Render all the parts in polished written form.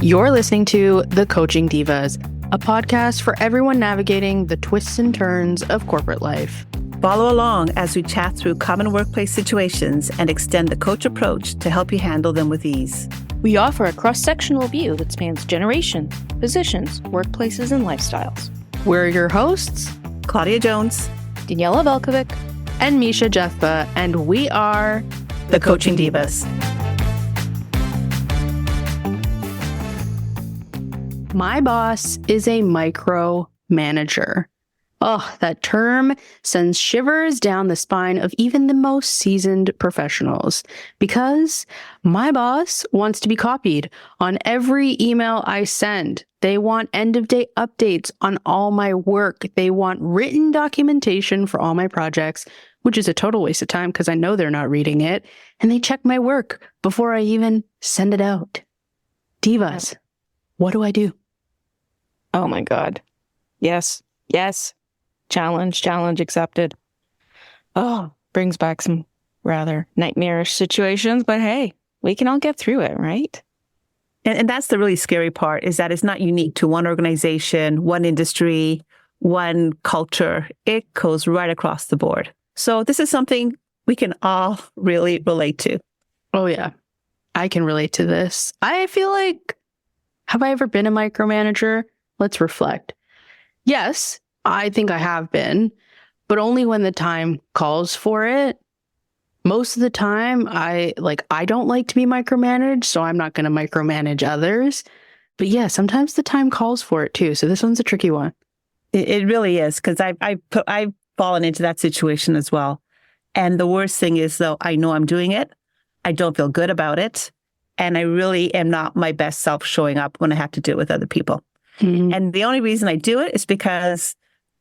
You're listening to The Coaching Divas, a podcast for everyone navigating the twists and turns of corporate life. Follow along as we chat through common workplace situations and extend the coach approach to help you handle them with ease. We offer a cross-sectional view that spans generations, positions, workplaces, and lifestyles. We're your hosts, Claudia Jones, Daniela Velkovic, and Misha Jethba, and we are The Coaching Divas. My boss is a micromanager. Oh, that term sends shivers down the spine of even the most seasoned professionals because my boss wants to be copied on every email I send. They want end-of-day updates on all my work. They want written documentation for all my projects, which is a total waste of time because I know they're not reading it. And they check my work before I even send it out. Divas, what do I do? Oh my God. Yes. Challenge accepted. Oh, brings back some rather nightmarish situations, but hey, we can all get through it, right? And that's the really scary part, is that it's not unique to one organization, one industry, one culture. It goes right across the board. So this is something we can all really relate to. Oh yeah, I can relate to this. I feel like, have I ever been a micromanager? Let's reflect. Yes, I think I have been, but only when the time calls for it. Most of the time, I don't like to be micromanaged, so I'm not going to micromanage others. But yeah, sometimes the time calls for it too. So this one's a tricky one. It really is, because I've fallen into that situation as well. And the worst thing is, though, I know I'm doing it. I don't feel good about it. And I really am not my best self showing up when I have to do it with other people. Mm-hmm. And the only reason I do it is because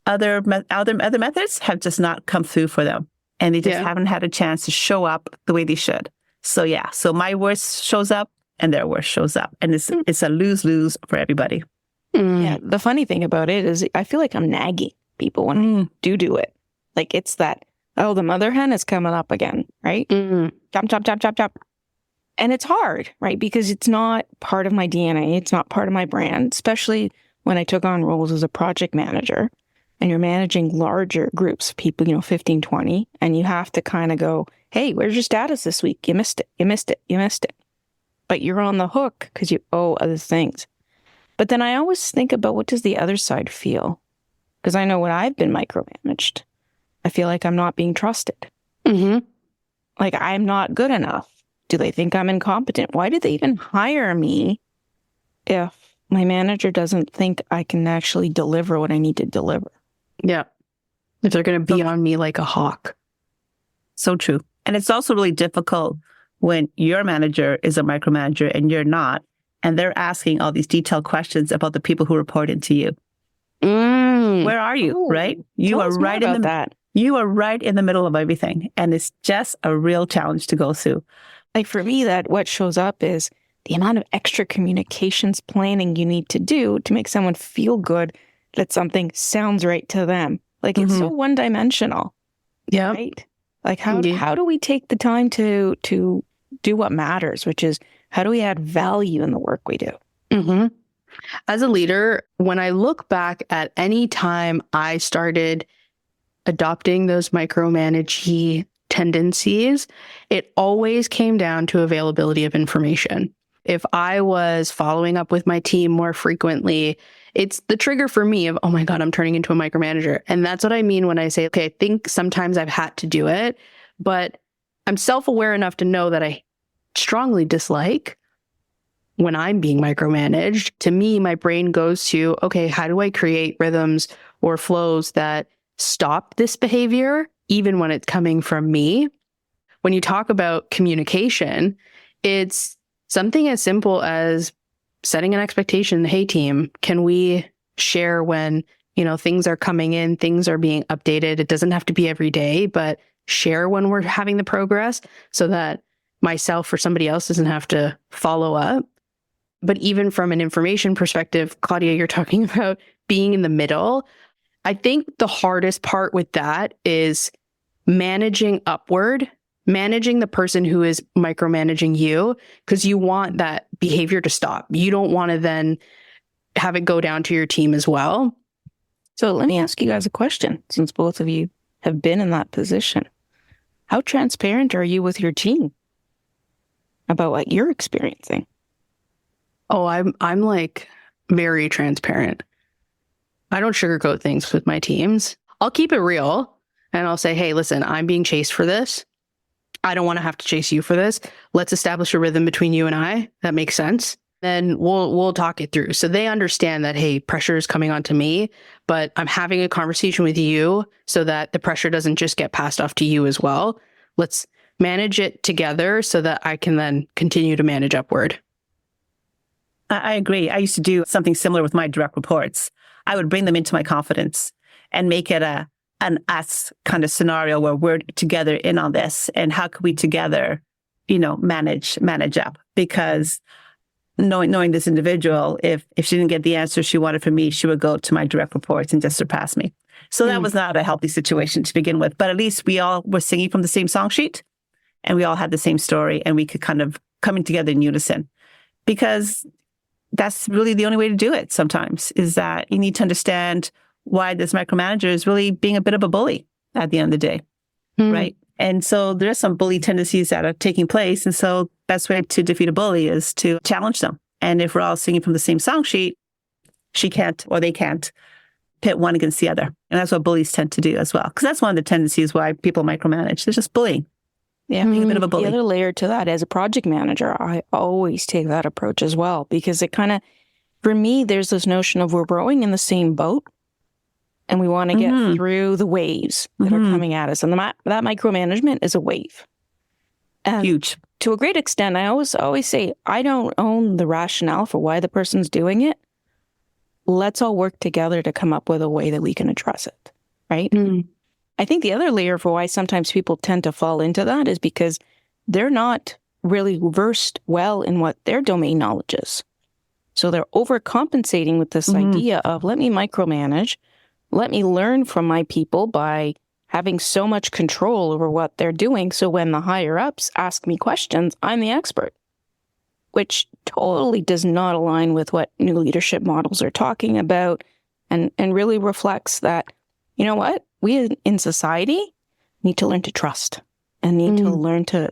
other methods have just not come through for them. And they just haven't had a chance to show up the way they should. So so my worst shows up and their worst shows up. And it's a lose-lose for everybody. Mm. Yeah, the funny thing about it is I feel like I'm nagging people when I do it. Like it's that, oh, the mother hen is coming up again, right? Mm-hmm. Chop. And it's hard, right? Because it's not part of my DNA. It's not part of my brand, especially when I took on roles as a project manager and you're managing larger groups of people, 15, 20, and you have to kind of go, hey, where's your status this week? You missed it. But you're on the hook because you owe other things. But then I always think about, what does the other side feel? Because I know when I've been micromanaged, I feel like I'm not being trusted. Mm-hmm. Like I'm not good enough. Do they think I'm incompetent? Why did they even hire me if my manager doesn't think I can actually deliver what I need to deliver? Yeah. If they're going to be on me like a hawk. So true. And it's also really difficult when your manager is a micromanager and you're not, and they're asking all these detailed questions about the people who report into you. Where are you, right? You are right in that. You are right in the middle of everything. And it's just a real challenge to go through. Like for me, that what shows up is the amount of extra communications planning you need to do to make someone feel good that something sounds right to them. Like it's so one-dimensional. Yeah. Right? Like how do we take the time to do what matters, which is how do we add value in the work we do? Mm-hmm. As a leader, when I look back at any time I started adopting those micromanagey tendencies, it always came down to availability of information. If I was following up with my team more frequently, it's the trigger for me of, oh my God, I'm turning into a micromanager. And that's what I mean when I say, okay, I think sometimes I've had to do it, but I'm self-aware enough to know that I strongly dislike when I'm being micromanaged. To me, my brain goes to, okay, how do I create rhythms or flows that stop this behavior, even when it's coming from me? When you talk about communication, it's something as simple as setting an expectation. Hey, team, can we share when, things are coming in, things are being updated? It doesn't have to be every day, but share when we're having the progress so that myself or somebody else doesn't have to follow up. But even from an information perspective, Claudia, you're talking about being in the middle. I think the hardest part with that is managing upward managing the person who is micromanaging you, because you want that behavior to stop. You don't want to then have it go down to your team as well. So let me ask you guys a question, since both of you have been in that position. How transparent are you with your team about what you're experiencing? Oh, I'm like very transparent. I don't sugarcoat things with my teams. I'll keep it real and I'll say, hey, listen, I'm being chased for this. I don't want to have to chase you for this. Let's establish a rhythm between you and I. That makes sense. Then we'll talk it through. So they understand that, hey, pressure is coming onto me, but I'm having a conversation with you so that the pressure doesn't just get passed off to you as well. Let's manage it together so that I can then continue to manage upward. I agree. I used to do something similar with my direct reports. I would bring them into my confidence and make it an us kind of scenario where we're together in on this, and how could we together, manage up? Because knowing this individual, if she didn't get the answer she wanted from me, she would go to my direct reports and just surpass me. So that was not a healthy situation to begin with. But at least we all were singing from the same song sheet, and we all had the same story, and we could kind of coming together in unison. Because that's really the only way to do it sometimes, is that you need to understand why this micromanager is really being a bit of a bully at the end of the day, right? And so there are some bully tendencies that are taking place. And so best way to defeat a bully is to challenge them. And if we're all singing from the same song sheet, she can't, or they can't, pit one against the other. And that's what bullies tend to do as well. Because that's one of the tendencies why people micromanage. They're just bullying. Yeah, being a bit of a bully. The other layer to that, as a project manager, I always take that approach as well, because it kind of, for me, there's this notion of we're rowing in the same boat, and we want to get through the waves that are coming at us. And that micromanagement is a wave. And huge. To a great extent, I always say, I don't own the rationale for why the person's doing it. Let's all work together to come up with a way that we can address it, right? I think the other layer for why sometimes people tend to fall into that is because they're not really versed well in what their domain knowledge is. So they're overcompensating with this idea of, let me micromanage, let me learn from my people by having so much control over what they're doing. So when the higher ups ask me questions, I'm the expert, which totally does not align with what new leadership models are talking about, and really reflects that, you know what, we in society need to learn to trust and need to learn to,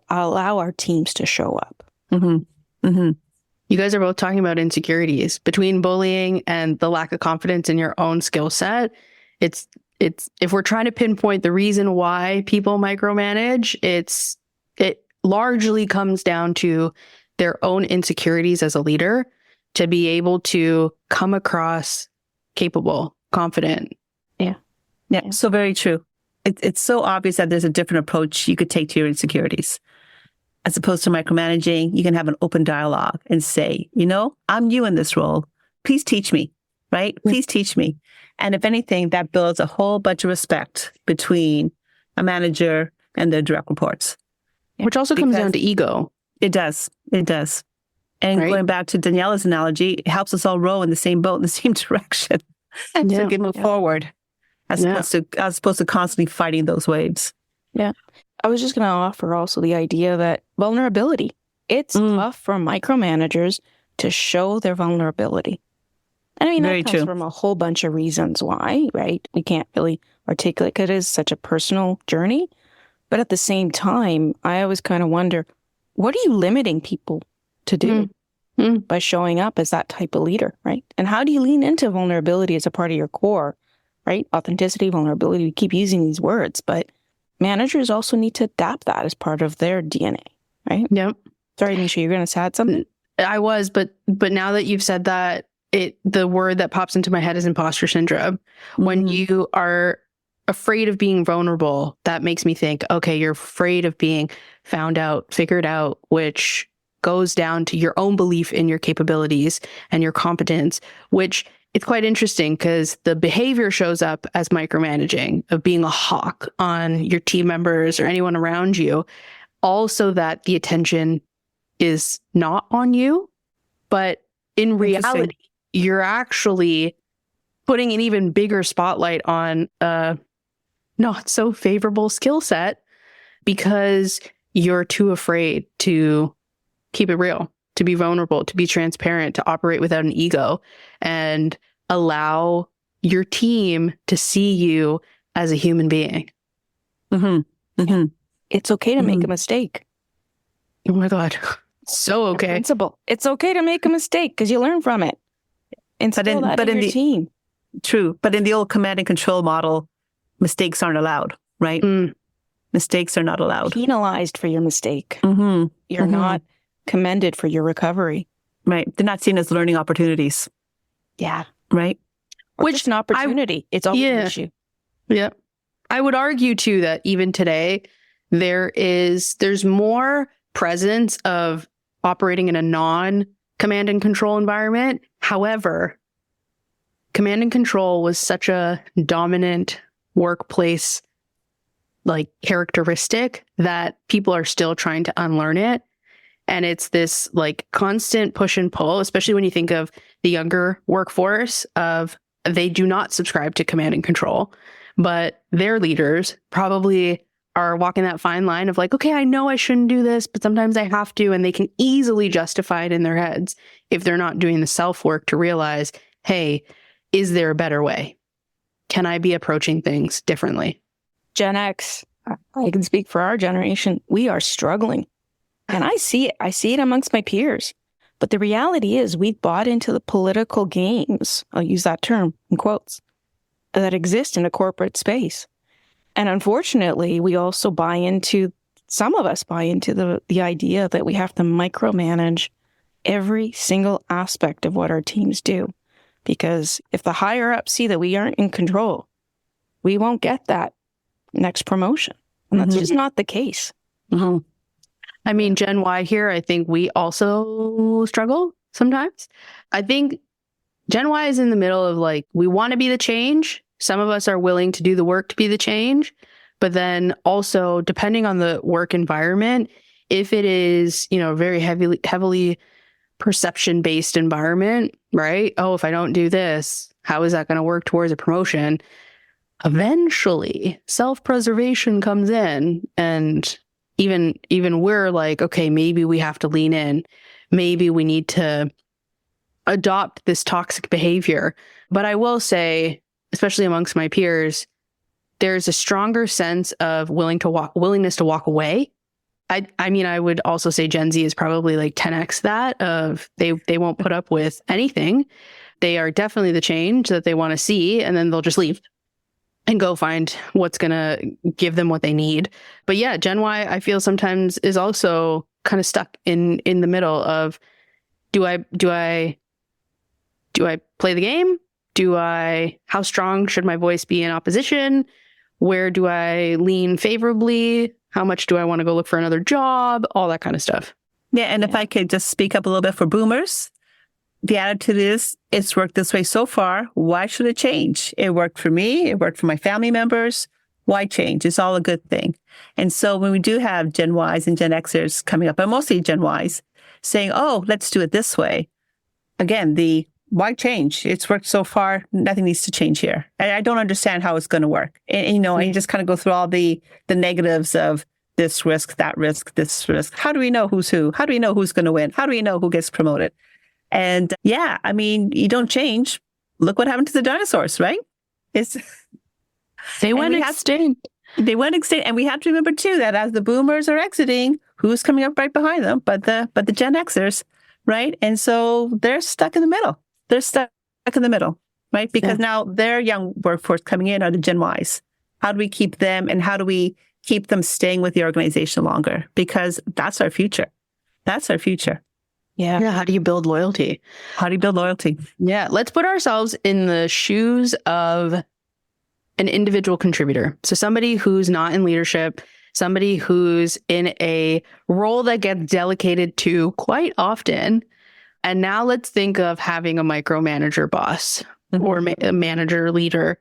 allow our teams to show up. You guys are both talking about insecurities between bullying and the lack of confidence in your own skill set. It's if we're trying to pinpoint the reason why people micromanage, it largely comes down to their own insecurities as a leader to be able to come across capable, confident. Yeah. So very true. It's so obvious that there's a different approach you could take to your insecurities. As opposed to micromanaging, you can have an open dialogue and say, I'm new in this role. Please teach me, right? Please teach me. And if anything, that builds a whole bunch of respect between a manager and their direct reports. Which also comes down to ego. It does. And going back to Daniela's analogy, it helps us all row in the same boat in the same direction. So we can move forward as opposed to constantly fighting those waves. Yeah. I was just going to offer also the idea that vulnerability, it's tough for micromanagers to show their vulnerability. And I mean, that comes from a whole bunch of reasons why, right? We can't really articulate because it is such a personal journey. But at the same time, I always kind of wonder, what are you limiting people to do by showing up as that type of leader, right? And how do you lean into vulnerability as a part of your core, right? Authenticity, vulnerability, we keep using these words, but managers also need to adapt that as part of their DNA, right? Yep. Sorry, Nisha, you're going to add something? I was, but now that you've said that, the word that pops into my head is imposter syndrome. When you are afraid of being vulnerable, that makes me think, okay, you're afraid of being found out, figured out, which goes down to your own belief in your capabilities and your competence, which it's quite interesting because the behavior shows up as micromanaging, of being a hawk on your team members or anyone around you. Also that the attention is not on you, but in reality, you're actually putting an even bigger spotlight on a not so favorable skill set because you're too afraid to keep it real, to be vulnerable, to be transparent, to operate without an ego, and allow your team to see you as a human being. Mm-hmm. Mm-hmm. It's okay to make a mistake. Oh my God. So okay. Principle. It's okay to make a mistake because you learn from it. Instill that in your team. True. But in the old command and control model, mistakes aren't allowed, right? Mistakes are not allowed. Penalized for your mistake. Mm-hmm. You're not commended for your recovery. Right. They're not seen as learning opportunities. Yeah. Right. Which is an opportunity. It's always an issue. Yeah. I would argue too that even today, there's more presence of operating in a non-command and control environment. However, command and control was such a dominant workplace like characteristic that people are still trying to unlearn it. And it's this like constant push and pull, especially when you think of the younger workforce of they do not subscribe to command and control, but their leaders probably are walking that fine line of like, okay, I know I shouldn't do this, but sometimes I have to, and they can easily justify it in their heads if they're not doing the self-work to realize, hey, is there a better way? Can I be approaching things differently? Gen X, I can speak for our generation, we are struggling. And I see it. I see it amongst my peers. But the reality is we've bought into the political games, I'll use that term in quotes, that exist in a corporate space. And unfortunately, we also some of us buy into the idea that we have to micromanage every single aspect of what our teams do. Because if the higher ups see that we aren't in control, we won't get that next promotion. And that's just not the case. Mm-hmm. I mean, Gen Y here, I think we also struggle sometimes. I think Gen Y is in the middle of like, we want to be the change. Some of us are willing to do the work to be the change. But then also, depending on the work environment, if it is, very heavily perception-based environment, right? Oh, if I don't do this, how is that going to work towards a promotion? Eventually, self-preservation comes in, and even we're like, okay, maybe we have to lean in. Maybe we need to adopt this toxic behavior. But I will say, especially amongst my peers, there's a stronger sense of willingness to walk away. I mean, I would also say Gen Z is probably like 10x that of they won't put up with anything. They are definitely the change that they want to see, and then they'll just leave and go find what's going to give them what they need. But yeah, Gen Y, I feel sometimes is also kind of stuck in the middle of, do I play the game? How strong should my voice be in opposition? Where do I lean favorably? How much do I want to go look for another job? All that kind of stuff. Yeah. And if I could just speak up a little bit for boomers, the attitude is, it's worked this way so far. Why should it change? It worked for me. It worked for my family members. Why change? It's all a good thing. And so when we do have Gen Ys and Gen Xers coming up, but mostly Gen Ys, saying, oh, let's do it this way. Again, why change? It's worked so far. Nothing needs to change here. And I don't understand how it's going to work. And you just kind of go through all the negatives of this risk, that risk, this risk. How do we know who's who? How do we know who's going to win? How do we know who gets promoted? And yeah, I mean, you don't change. Look what happened to the dinosaurs, right? They went extinct. They went extinct. And we have to remember too, that as the boomers are exiting, who's coming up right behind them? But the Gen Xers, right? And so they're stuck in the middle. They're stuck in the middle, right? Because now their young workforce coming in are the Gen Ys. How do we keep them, and how do we keep them staying with the organization longer? Because that's our future. That's our future. Yeah. How do you build loyalty? Yeah. Let's put ourselves in the shoes of an individual contributor. So somebody who's not in leadership, somebody who's in a role that gets delegated to quite often. And now let's think of having a micromanager boss or a manager leader.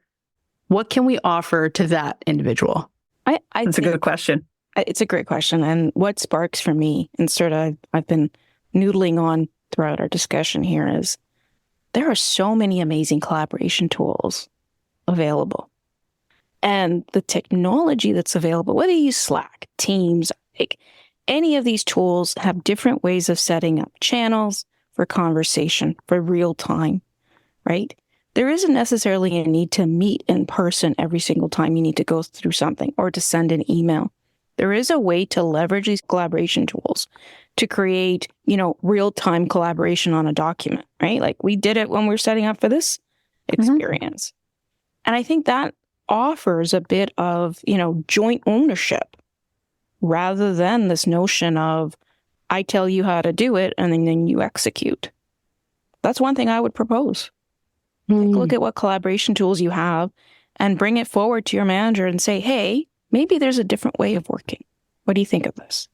What can we offer to that individual? That's a good question. It's a great question. And what sparks for me, and sort of I've been noodling on throughout our discussion here, is there are so many amazing collaboration tools available. And the technology that's available, whether you use Slack, Teams, like any of these tools have different ways of setting up channels for conversation, for real time, right? There isn't necessarily a need to meet in person every single time you need to go through something or to send an email. There is a way to leverage these collaboration tools to create, real-time collaboration on a document, right? Like we did it when we were setting up for this experience. And I think that offers a bit of, joint ownership rather than this notion of I tell you how to do it and then you execute. That's one thing I would propose. Take a look at what collaboration tools you have and bring it forward to your manager and say, hey, maybe there's a different way of working. What do you think of this?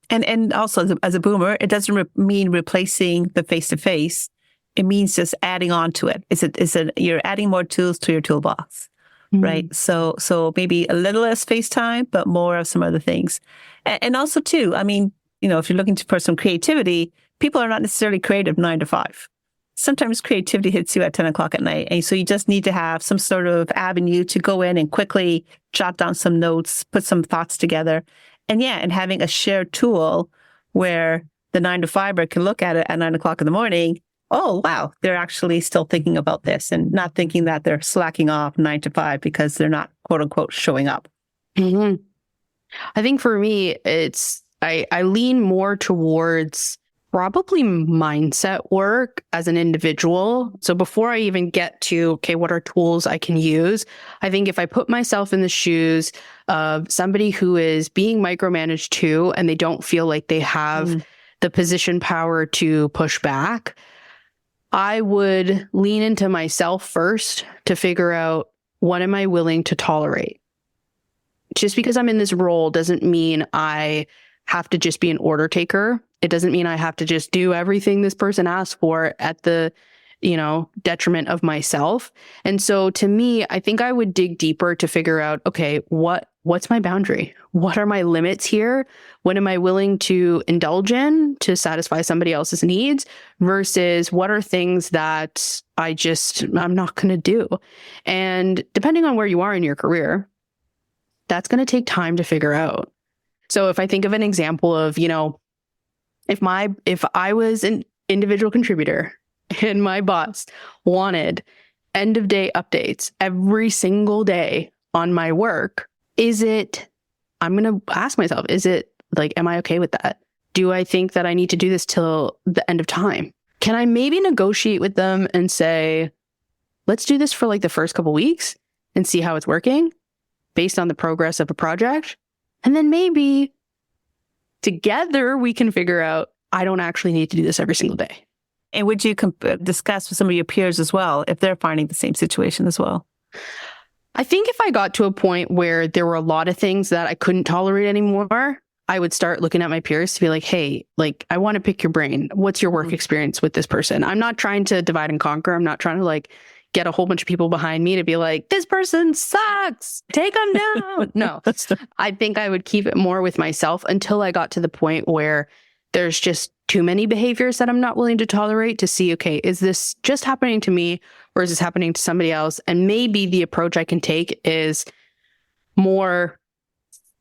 And also as a boomer, it doesn't mean replacing the face-to-face. It means just adding on to it. You're adding more tools to your toolbox, right? So maybe a little less FaceTime, but more of some other things. And also too, I mean, if you're looking for some creativity, people are not necessarily creative 9 to 5. Sometimes creativity hits you at 10 o'clock at night. And so you just need to have some sort of avenue to go in and quickly jot down some notes, put some thoughts together. And having a shared tool where the 9 to 5er can look at it at 9 o'clock in the morning. Oh, wow, they're actually still thinking about this and not thinking that they're slacking off 9 to 5 because they're not, quote unquote, showing up. I think for me, I lean more towards probably mindset work as an individual. So before I even get to, okay, what are tools I can use? I think if I put myself in the shoes of somebody who is being micromanaged too, and they don't feel like they have the position power to push back, I would lean into myself first to figure out what am I willing to tolerate. Just because I'm in this role doesn't mean I have to just be an order taker. It doesn't mean I have to just do everything this person asks for at the, detriment of myself. And so to me, I think I would dig deeper to figure out, okay, what's my boundary? What are my limits here? What am I willing to indulge in to satisfy somebody else's needs versus what are things that I'm not going to do? And depending on where you are in your career, that's going to take time to figure out. So if I think of an example of, if I was an individual contributor and my boss wanted end of day updates every single day on my work, I'm going to ask myself, am I okay with that? Do I think that I need to do this till the end of time? Can I maybe negotiate with them and say, let's do this for like the first couple weeks and see how it's working based on the progress of a project? And then maybe together we can figure out, I don't actually need to do this every single day. And would you discuss with some of your peers as well, if they're finding the same situation as well? I think if I got to a point where there were a lot of things that I couldn't tolerate anymore, I would start looking at my peers to be like, hey, I want to pick your brain. What's your work experience with this person? I'm not trying to divide and conquer. I'm not trying to get a whole bunch of people behind me to be like, this person sucks, take them down. No, I think I would keep it more with myself until I got to the point where there's just too many behaviors that I'm not willing to tolerate to see, okay, is this just happening to me or is this happening to somebody else? And maybe the approach I can take is more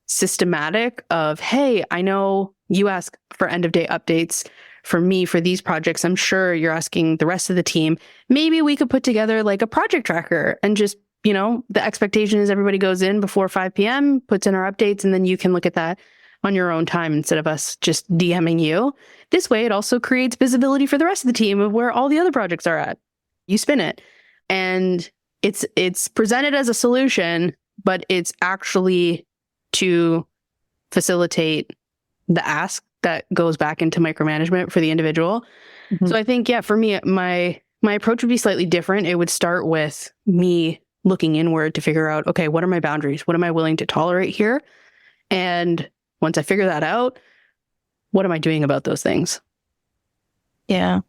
systematic of, hey, I know you ask for end of day updates for me for these projects. I'm sure you're asking the rest of the team. Maybe we could put together a project tracker and just, the expectation is everybody goes in before 5 p.m., puts in our updates, and then you can look at that on your own time instead of us just DMing you. This way, it also creates visibility for the rest of the team of where all the other projects are at. You spin it. And it's presented as a solution, but it's actually to facilitate the ask that goes back into micromanagement for the individual. So I think, for me, my approach would be slightly different. It would start with me looking inward to figure out, okay, what are my boundaries? What am I willing to tolerate here? And once I figure that out, what am I doing about those things? Yeah.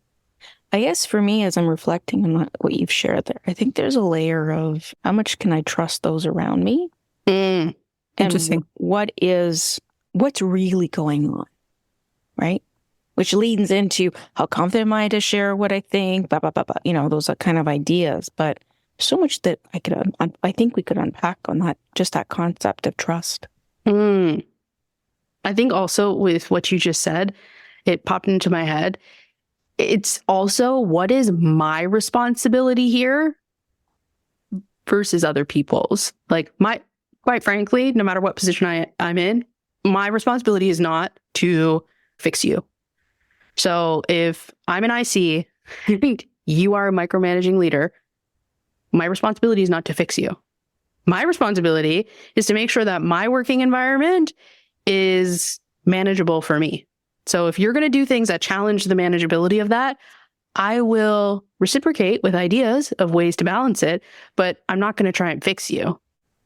I guess for me, as I'm reflecting on what you've shared there, I think there's a layer of how much can I trust those around me? Interesting. And what's really going on, right? Which leads into how confident am I to share what I think, those are kind of ideas. But so much that I think we could unpack on that, just that concept of trust. I think also with what you just said, it popped into my head. It's also, what is my responsibility here versus other people's? Like, quite frankly, no matter what position I'm in, my responsibility is not to fix you. So if I'm an IC, you are a micromanaging leader, my responsibility is not to fix you. My responsibility is to make sure that my working environment is manageable for me. So if you're going to do things that challenge the manageability of that, I will reciprocate with ideas of ways to balance it, but I'm not going to try and fix you.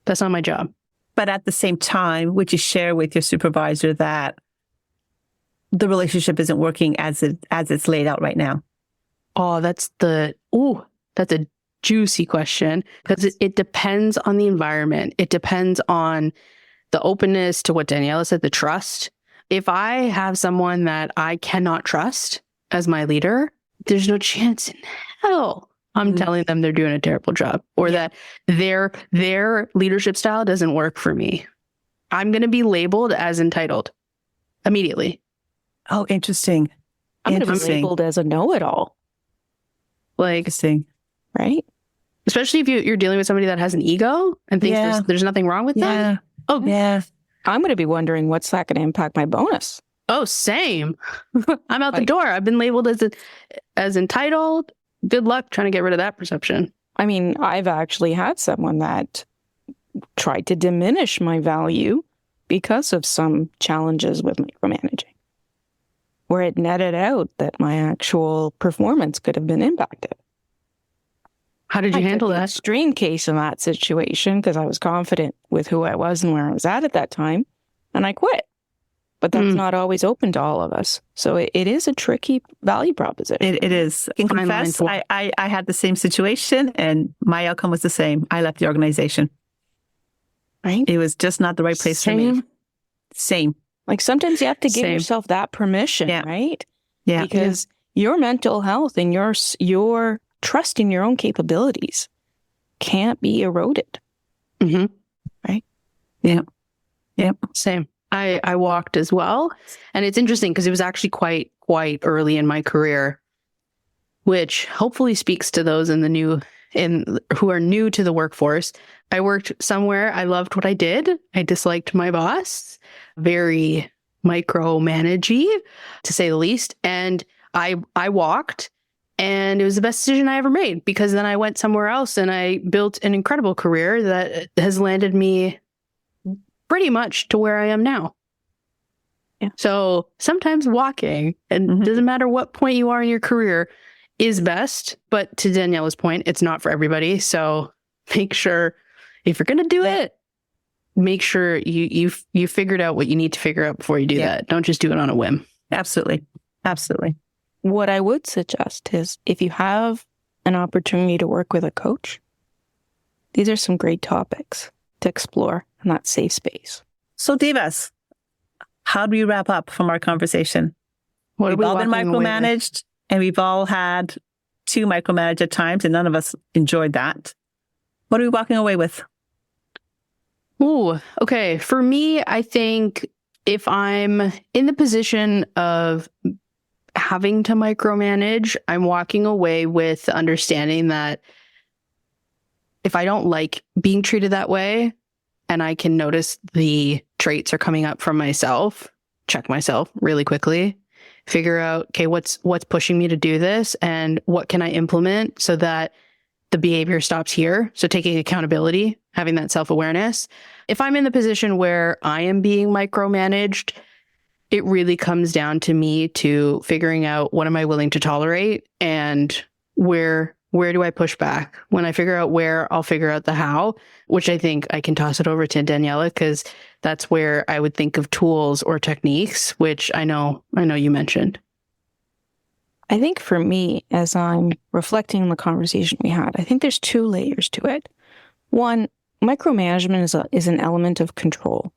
That's not my job. But at the same time, would you share with your supervisor that the relationship isn't working as it's laid out right now? Oh, that's a juicy question, because it depends on the environment. It depends on the openness to what Daniela said, the trust. If I have someone that I cannot trust as my leader, there's no chance in hell I'm telling them they're doing a terrible job, or that their leadership style doesn't work for me. I'm going to be labeled as entitled immediately. Oh, interesting. I'm going to be labeled as a know-it-all. Like, interesting. Right? Especially if you're dealing with somebody that has an ego and thinks there's nothing wrong with that. Oh, yeah. I'm going to be wondering, what's that going to impact my bonus? Oh, same. I'm out the door. I've been labeled as entitled. Good luck trying to get rid of that perception. I mean, I've actually had someone that tried to diminish my value because of some challenges with micromanaging, where it netted out that my actual performance could have been impacted. How did you handle that? Extreme case in that situation, because I was confident with who I was and where I was at that time, and I quit. But that's not always open to all of us. So it is a tricky value proposition. It is. I can confess, I had the same situation, and my outcome was the same. I left the organization. Right? It was just not the right place for me. Same. Like, sometimes you have to give yourself that permission, right? Yeah. Because your mental health and your trust in your own capabilities can't be eroded. Mm-hmm. Right? Yeah. Yep. Same. I walked as well. And it's interesting because it was actually quite early in my career, which hopefully speaks to those who are new to the workforce. I worked somewhere. I loved what I did. I disliked my boss, very micromanagey, to say the least. And I walked, and it was the best decision I ever made, because then I went somewhere else and I built an incredible career that has landed me pretty much to where I am now. Yeah. So sometimes walking, and doesn't matter what point you are in your career, is best. But to Daniela's point, it's not for everybody. So make sure, if you're going to do it, make sure you figured out what you need to figure out before you do that. Don't just do it on a whim. Absolutely. Absolutely. What I would suggest is, if you have an opportunity to work with a coach, these are some great topics to explore in that safe space. So, Divas, how do we wrap up from our conversation? We've all been micromanaged, and we've all had to micromanage at times, and none of us enjoyed that. What are we walking away with? Ooh, okay. For me, I think if I'm in the position of having to micromanage, I'm walking away with the understanding that if I don't like being treated that way, and I can notice the traits are coming up from myself, check myself really quickly, figure out, okay, what's pushing me to do this, and what can I implement so that the behavior stops here. So taking accountability, having that self-awareness. If I'm in the position where I am being micromanaged, it really comes down to me to figuring out, what am I willing to tolerate, and where do I push back? When I figure out where, I'll figure out the how, which I think I can toss it over to Daniela, because that's where I would think of tools or techniques, which I know you mentioned. I think for me, as I'm reflecting on the conversation we had, I think there's two layers to it. One, micromanagement is an element of control.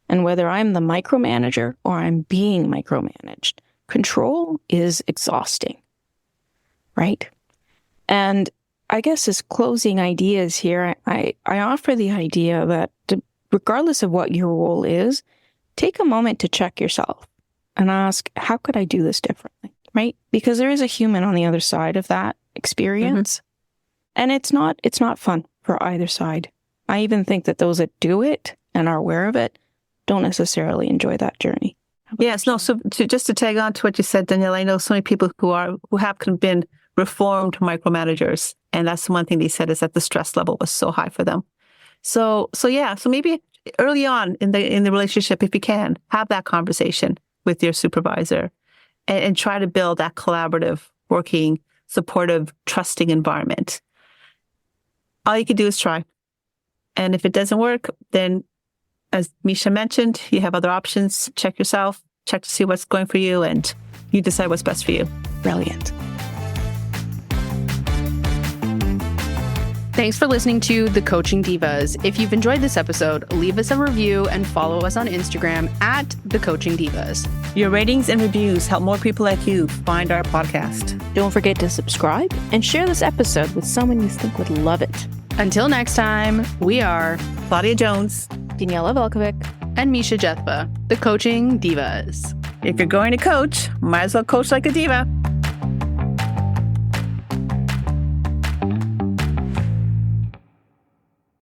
And whether I'm the micromanager or I'm being micromanaged, control is exhausting, right? And I guess as closing ideas here, I offer the idea that regardless of what your role is, take a moment to check yourself and ask, how could I do this differently? Right? Because there is a human on the other side of that experience. And it's not fun for either side. I even think that those that do it and are aware of it don't necessarily enjoy that journey. Yes, no. So just to tag on to what you said, Danielle, I know so many people who have been reformed micromanagers, and that's the one thing they said is that the stress level was so high for them. So maybe early on in the relationship, if you can, have that conversation with your supervisor and try to build that collaborative, working, supportive, trusting environment. All you can do is try. And if it doesn't work, then as Misha mentioned, you have other options. Check yourself, check to see what's going for you, and you decide what's best for you. Brilliant. Thanks for listening to The Coaching Divas. If you've enjoyed this episode, leave us a review and follow us on Instagram at The Coaching Divas. Your ratings and reviews help more people like you find our podcast. Don't forget to subscribe and share this episode with someone you think would love it. Until next time, we are Claudia Jones, Daniela Velkovic, and Misha Jethba, The Coaching Divas. If you're going to coach, might as well coach like a diva.